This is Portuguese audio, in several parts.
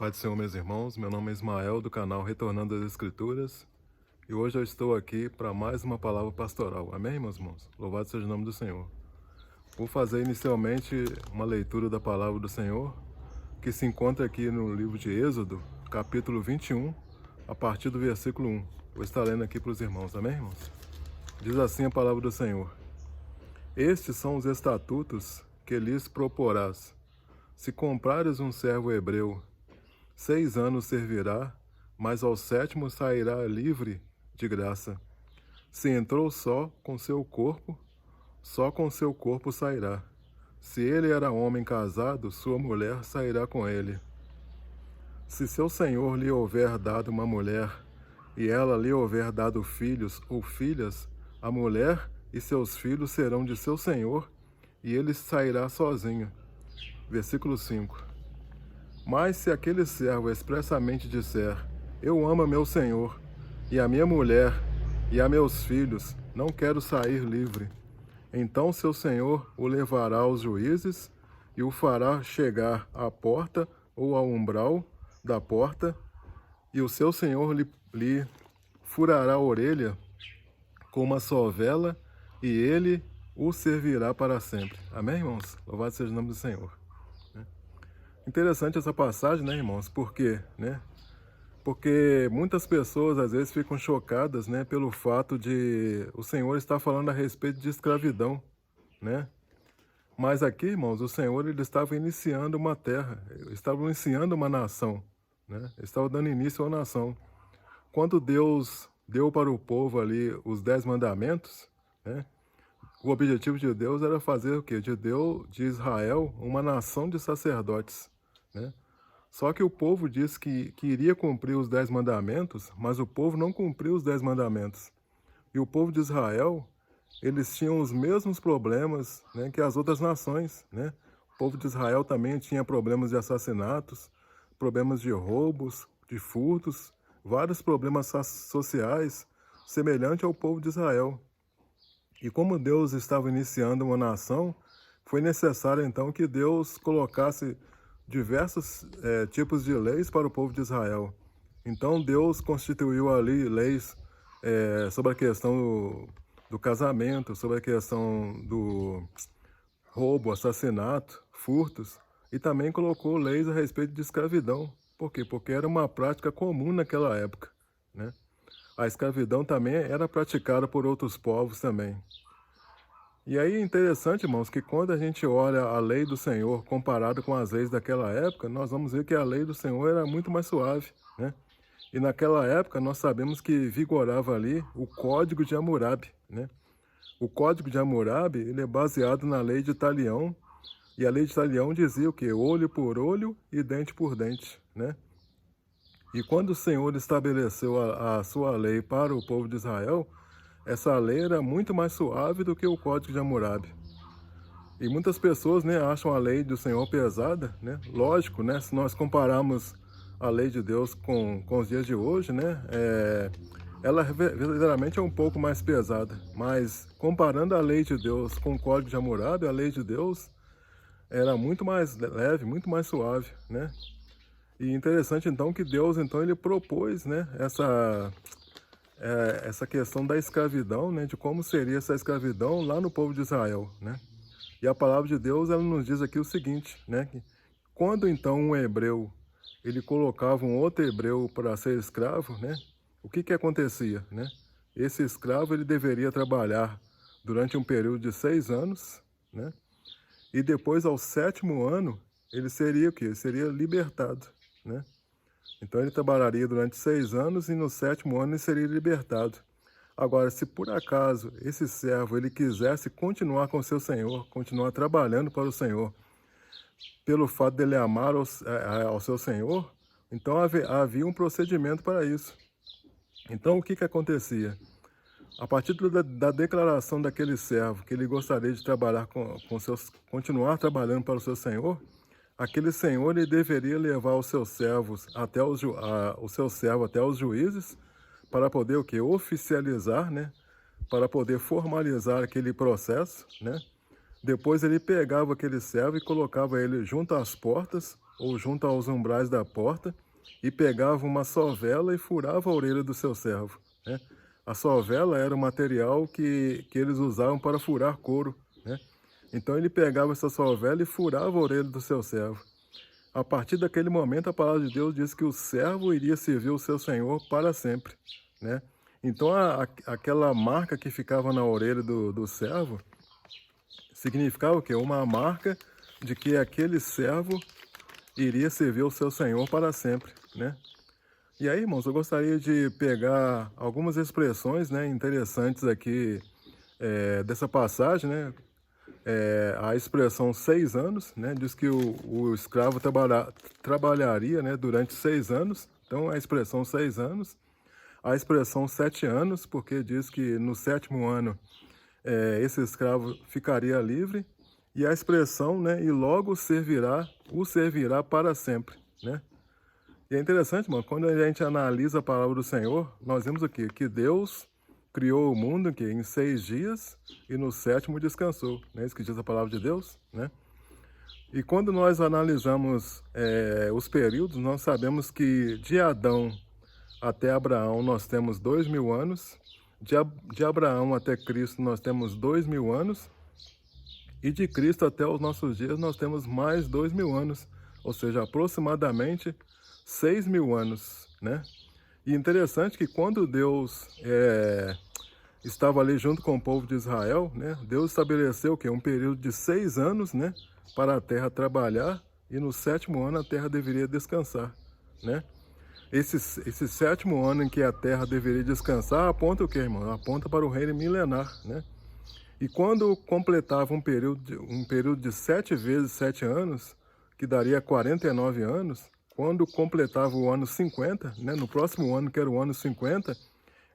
Pai do Senhor, meus irmãos, meu nome é Ismael, do canal Retornando às Escrituras, e hoje eu estou aqui para mais uma palavra pastoral. Amém, meus irmãos? Louvado seja o nome do Senhor. Vou fazer inicialmente uma leitura da palavra do Senhor, que se encontra aqui no livro de Êxodo, capítulo 21, a partir do versículo 1. Vou estar lendo aqui para os irmãos, amém, irmãos? Diz assim a palavra do Senhor: Estes são os estatutos que lhes proporás. Se comprares um servo hebreu, 6 anos servirá, mas ao 7º sairá livre de graça. Se entrou só com seu corpo sairá. Se ele era homem casado, sua mulher sairá com ele. Se seu senhor lhe houver dado uma mulher, e ela lhe houver dado filhos ou filhas, a mulher e seus filhos serão de seu senhor, e ele sairá sozinho. Versículo 5. Mas se aquele servo expressamente disser: Eu amo a meu senhor, e a minha mulher, e a meus filhos, não quero sair livre, então seu senhor o levará aos juízes, e o fará chegar à porta ou ao umbral da porta, e o seu senhor lhe furará a orelha com uma sovela, e ele o servirá para sempre. Amém, irmãos? Louvado seja o nome do Senhor. Interessante essa passagem, né, irmãos? Por quê, né? Porque muitas pessoas às vezes ficam chocadas, né, pelo fato de o Senhor estar falando a respeito de escravidão, né? Mas aqui, irmãos, o Senhor ele estava iniciando uma terra, estava iniciando uma nação, né? Estava dando início a uma nação. Quando Deus deu para o povo ali os 10 mandamentos, né? O objetivo de Deus era fazer o quê? De Israel uma nação de sacerdotes, né? Só que o povo disse que iria cumprir os 10 mandamentos, mas o povo não cumpriu os 10 mandamentos. E o povo de Israel, eles tinham os mesmos problemas, né, que as outras nações, né? O povo de Israel também tinha problemas de assassinatos, problemas de roubos, de furtos, vários problemas sociais semelhantes ao povo de Israel. E como Deus estava iniciando uma nação, foi necessário então que Deus colocasse diversos tipos de leis para o povo de Israel. Então Deus constituiu ali leis sobre a questão do casamento, sobre a questão do roubo, assassinato, furtos, e também colocou leis a respeito de escravidão. Por quê? Porque era uma prática comum naquela época, né? A escravidão também era praticada por outros povos também. E aí é interessante, irmãos, que quando a gente olha a lei do Senhor comparada com as leis daquela época, nós vamos ver que a lei do Senhor era muito mais suave, né? E naquela época nós sabemos que vigorava ali o Código de Hammurabi, né? O Código de Hammurabi, ele é baseado na lei de Talião, e a lei de Talião dizia o quê? Olho por olho e dente por dente, né? E quando o Senhor estabeleceu a sua lei para o povo de Israel, essa lei era muito mais suave do que o Código de Hammurabi. E muitas pessoas, né, acham a lei do Senhor pesada, né? Lógico, né? Se nós compararmos a lei de Deus com os dias de hoje, né? Ela verdadeiramente é um pouco mais pesada. Mas comparando a lei de Deus com o Código de Hammurabi, a lei de Deus era muito mais leve, muito mais suave, né? E interessante então que Deus então ele propôs, né, essa questão da escravidão, né, de como seria essa escravidão lá no povo de Israel, né? E a palavra de Deus ela nos diz aqui o seguinte, né, que quando então um hebreu ele colocava um outro hebreu para ser escravo, né? O que acontecia, né? Esse escravo ele deveria trabalhar durante um período de 6 anos, né? E depois ao 7º ano ele seria o quê? Ele seria libertado, né? Então ele trabalharia durante 6 anos e no 7º ano ele seria libertado. Agora, se por acaso esse servo ele quisesse continuar com seu senhor, continuar trabalhando para o Senhor, pelo fato dele amar ao seu senhor, então havia um procedimento para isso. Então o que acontecia? A partir da declaração daquele servo que ele gostaria de trabalhar continuar trabalhando para o seu senhor, aquele senhor ele deveria levar os seus servos o seu servo até os juízes para poder o quê? Oficializar, né? Para poder formalizar aquele processo, né? Depois ele pegava aquele servo e colocava ele junto às portas ou junto aos umbrais da porta, e pegava uma sovela e furava a orelha do seu servo, né? A sovela era o material que eles usavam para furar couro, né? Então ele pegava essa sovela e furava a orelha do seu servo. A partir daquele momento, a palavra de Deus diz que o servo iria servir o seu senhor para sempre, né? Então aquela marca que ficava na orelha do servo significava o quê? Uma marca de que aquele servo iria servir o seu senhor para sempre, né? E aí, irmãos, eu gostaria de pegar algumas expressões, né, interessantes aqui dessa passagem, né? A expressão 6 anos, né, diz que o escravo trabalharia, né, durante 6 anos, então a expressão 6 anos. A expressão 7 anos, porque diz que no 7º ano esse escravo ficaria livre, e a expressão, né, e logo o servirá para sempre, né? E é interessante, mano, quando a gente analisa a palavra do Senhor, nós vemos o quê? Que Deus criou o mundo aqui em 6 dias e no 7º descansou, né? Isso que diz a palavra de Deus, né? E quando nós analisamos os períodos, nós sabemos que de Adão até Abraão nós temos 2.000 anos, de Abraão até Cristo nós temos 2.000 anos, e de Cristo até os nossos dias nós temos mais 2.000 anos, ou seja, aproximadamente 6.000 anos, né? E interessante que quando Deus estava ali junto com o povo de Israel, né? Deus estabeleceu o quê? Um período de 6 anos, né? Para a terra trabalhar, e no 7º ano a terra deveria descansar, né? Esse 7º ano em que a terra deveria descansar aponta o quê, irmão? Aponta para o reino milenar, né? E quando completava um período de 7 vezes 7 anos, que daria 49 anos, quando completava o ano 50, né, no próximo ano, que era o ano 50,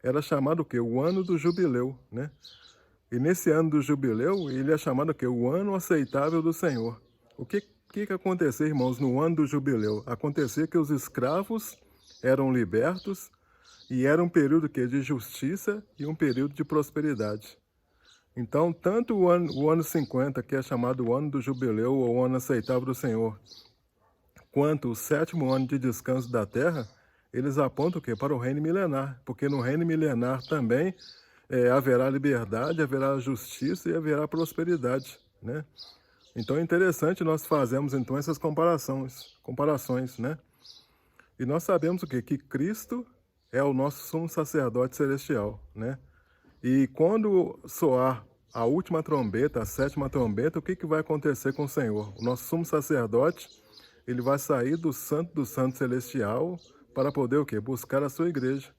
era chamado o quê? O ano do jubileu, né? E nesse ano do jubileu, ele é chamado o quê? O ano aceitável do Senhor. O que acontecia, irmãos, no ano do jubileu? Acontecia que os escravos eram libertos, e era um período de justiça e um período de prosperidade. Então, tanto o ano 50, que é chamado o ano do jubileu, ou o ano aceitável do Senhor, quanto o 7º ano de descanso da terra, eles apontam o quê? Para o reino milenar, porque no reino milenar também haverá liberdade, haverá justiça e haverá prosperidade, né? Então é interessante nós fazermos então essas comparações, né? E nós sabemos o quê? Que Cristo é o nosso sumo sacerdote celestial, né? E quando soar a última trombeta, a 7ª trombeta, o que vai acontecer com o Senhor? O nosso sumo sacerdote, ele vai sair do santo celestial para poder o quê? Buscar a sua igreja.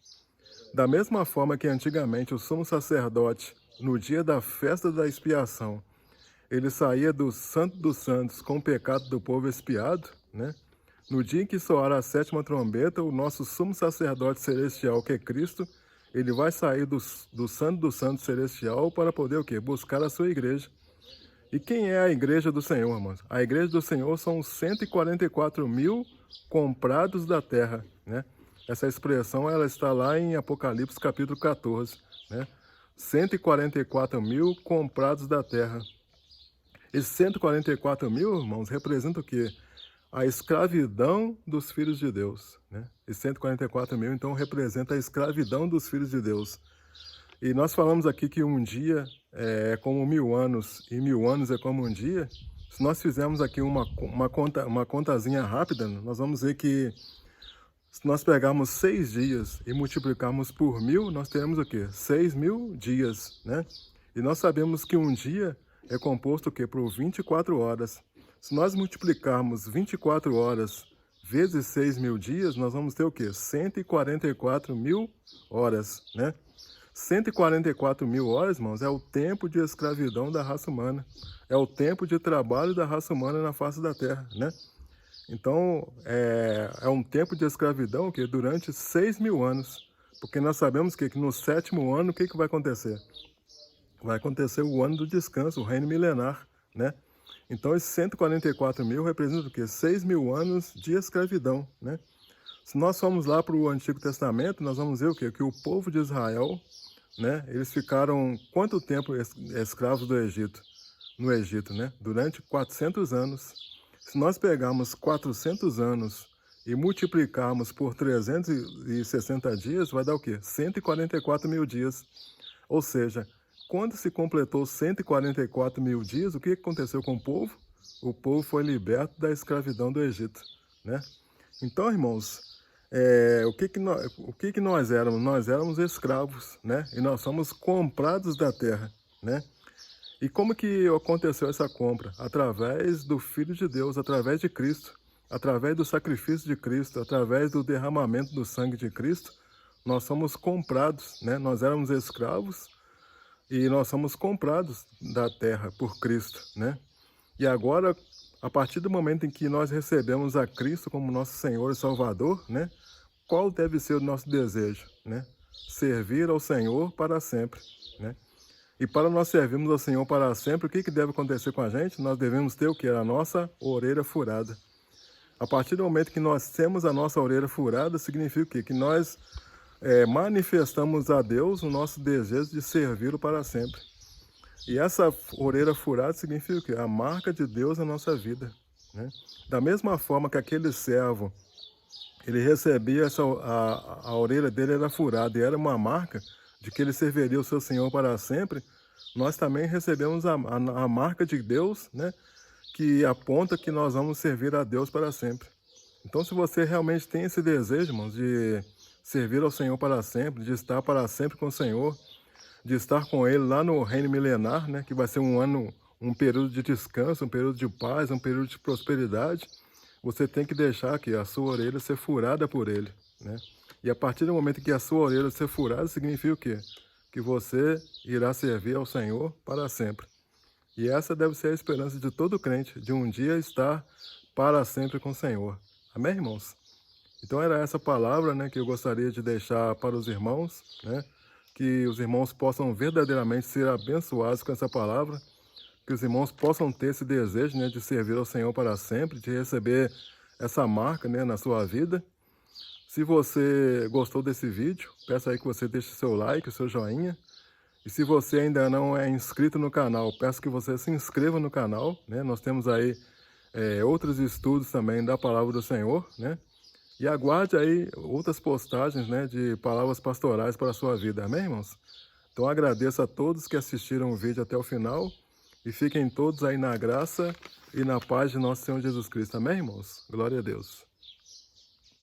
Da mesma forma que antigamente o sumo sacerdote, no dia da festa da expiação, ele saía do santo dos santos com o pecado do povo expiado, né? No dia em que soar a 7ª trombeta, o nosso sumo sacerdote celestial, que é Cristo, ele vai sair do santo dos santos celestial para poder o quê? Buscar a sua igreja. E quem é a igreja do Senhor, irmãos? A igreja do Senhor são os 144.000 comprados da terra, né? Essa expressão ela está lá em Apocalipse capítulo 14, né? 144.000 comprados da terra. Esses 144.000, irmãos, representam o quê? A escravidão dos filhos de Deus, né? E 144.000, então, representa a escravidão dos filhos de Deus. E nós falamos aqui que um dia é como 1.000 anos, e 1.000 anos é como um dia. Se nós fizermos aqui uma contazinha rápida, nós vamos ver que se nós pegarmos 6 dias e multiplicarmos por 1.000, nós teremos o quê? 6.000 dias, né? E nós sabemos que um dia é composto o quê? Por 24 horas. Se nós multiplicarmos 24 horas vezes 6.000 dias, nós vamos ter o quê? 144.000 horas, né? 144.000 horas, irmãos, é o tempo de escravidão da raça humana. É o tempo de trabalho da raça humana na face da terra, né? Então, é um tempo de escravidão que durante 6.000 anos. Porque nós sabemos que no 7º ano, o que vai acontecer? Vai acontecer o ano do descanso, o reino milenar, né? Então, esses 144.000 representam o quê? 6.000 anos de escravidão, né? Se nós formos lá para o Antigo Testamento, nós vamos ver o quê? Que o povo de Israel, né? Eles ficaram quanto tempo escravos no Egito, né? Durante 400 anos. Se nós pegarmos 400 anos e multiplicarmos por 360 dias, vai dar o quê? 144 mil dias. Ou seja, quando se completou 144 mil dias, o que aconteceu com o povo? O povo foi liberto da escravidão do Egito, né? Então, irmãos, o que que nós éramos? Nós éramos escravos, né? E nós somos comprados da terra, né? E como que aconteceu essa compra? Através do Filho de Deus, através de Cristo, através do sacrifício de Cristo, através do derramamento do sangue de Cristo, nós somos comprados, né? Nós éramos escravos e nós somos comprados da terra por Cristo, né? E agora, a partir do momento em que nós recebemos a Cristo como nosso Senhor e Salvador, né? Qual deve ser o nosso desejo, né? Servir ao Senhor para sempre, né? E para nós servirmos ao Senhor para sempre, o que deve acontecer com a gente? Nós devemos ter o que? A nossa orelha furada. A partir do momento que nós temos a nossa orelha furada, significa o quê? Que nós manifestamos a Deus o nosso desejo de servi-lo para sempre. E essa orelha furada significa o quê? A marca de Deus na nossa vida, né? Da mesma forma que aquele servo, ele recebia a orelha dele era furada e era uma marca de que ele serviria o seu Senhor para sempre, nós também recebemos a marca de Deus, né? Que aponta que nós vamos servir a Deus para sempre. Então, se você realmente tem esse desejo, irmãos, de servir ao Senhor para sempre, de estar para sempre com o Senhor, de estar com Ele lá no reino milenar, né? Que vai ser um período de descanso, um período de paz, um período de prosperidade, você tem que deixar aqui a sua orelha ser furada por Ele, né? E a partir do momento que a sua orelha ser furada, significa o quê? Que você irá servir ao Senhor para sempre. E essa deve ser a esperança de todo crente, de um dia estar para sempre com o Senhor. Amém, irmãos? Então era essa palavra, né, que eu gostaria de deixar para os irmãos, né? Que os irmãos possam verdadeiramente ser abençoados com essa palavra, que os irmãos possam ter esse desejo, né, de servir ao Senhor para sempre, de receber essa marca, né, na sua vida. Se você gostou desse vídeo, peço aí que você deixe seu like, o seu joinha. E se você ainda não é inscrito no canal, peço que você se inscreva no canal, né? Nós temos aí outros estudos também da Palavra do Senhor, né? E aguarde aí outras postagens, né, de palavras pastorais para a sua vida, amém, irmãos? Então agradeço a todos que assistiram o vídeo até o final e fiquem todos aí na graça e na paz de nosso Senhor Jesus Cristo, amém, irmãos? Glória a Deus.